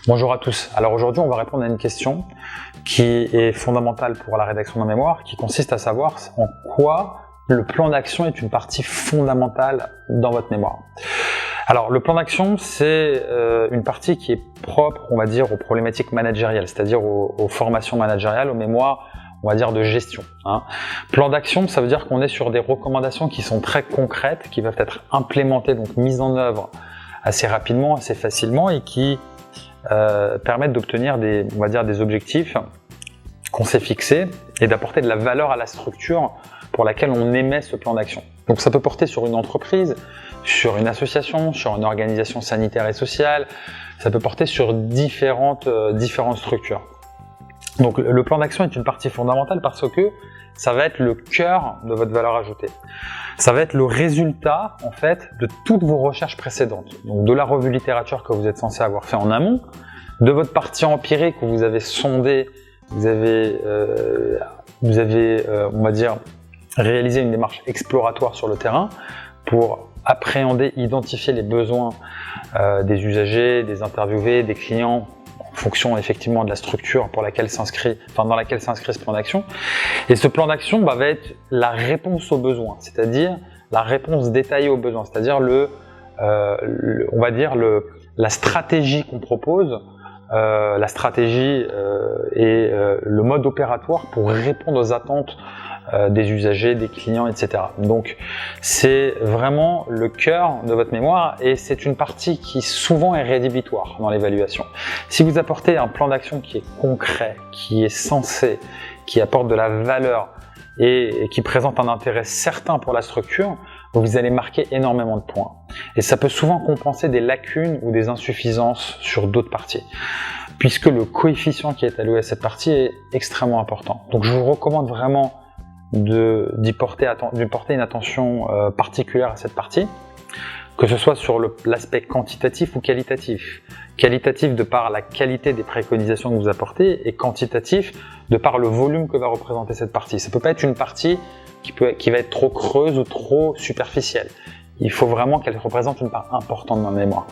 Bonjour à tous. Alors aujourd'hui, on va répondre à une question qui est fondamentale pour la rédaction d'un mémoire, qui consiste à savoir en quoi le plan d'action est une partie fondamentale dans votre mémoire. Alors le plan d'action, c'est une partie qui est propre, on va dire, aux problématiques managériales, c'est-à-dire aux formations managériales, aux mémoires, on va dire, de gestion. Plan d'action, ça veut dire qu'on est sur des recommandations qui sont très concrètes, qui peuvent être implémentées, donc mises en œuvre assez rapidement, assez facilement, et qui permettent d'obtenir on va dire, des objectifs qu'on s'est fixés et d'apporter de la valeur à la structure pour laquelle on émet ce plan d'action. Donc ça peut porter sur une entreprise, sur une association, sur une organisation sanitaire et sociale, ça peut porter sur différentes structures. Donc le plan d'action est une partie fondamentale parce que ça va être le cœur de votre valeur ajoutée. Ça va être le résultat, en fait, de toutes vos recherches précédentes. Donc de la revue littérature que vous êtes censé avoir fait en amont, de votre partie empirique où vous avez sondé, vous avez on va dire, réalisé une démarche exploratoire sur le terrain pour appréhender, identifier les besoins des usagers, des interviewés, des clients, en fonction effectivement de la structure dans laquelle s'inscrit ce plan d'action. Et ce plan d'action va être la réponse aux besoins, c'est-à-dire la réponse détaillée aux besoins, c'est-à-dire on va dire la stratégie qu'on propose, la stratégie et le mode opératoire pour répondre aux attentes des usagers, des clients, etc. Donc c'est vraiment le cœur de votre mémoire et c'est une partie qui souvent est rédhibitoire dans l'évaluation. Si vous apportez un plan d'action qui est concret, qui est sensé, qui apporte de la valeur et qui présente un intérêt certain pour la structure, vous allez marquer énormément de points. Et ça peut souvent compenser des lacunes ou des insuffisances sur d'autres parties, puisque le coefficient qui est alloué à cette partie est extrêmement important. Donc je vous recommande vraiment d'y porter une attention particulière à cette partie, que ce soit sur l'aspect quantitatif ou qualitatif. Qualitatif de par la qualité des préconisations que vous apportez et quantitatif de par le volume que va représenter cette partie. Ça ne peut pas être une partie qui va être trop creuse ou trop superficielle. Il faut vraiment qu'elle représente une part importante dans la mémoire.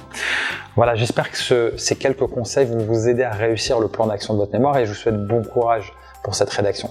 Voilà, j'espère que ces quelques conseils vont vous aider à réussir le plan d'action de votre mémoire et je vous souhaite bon courage pour cette rédaction.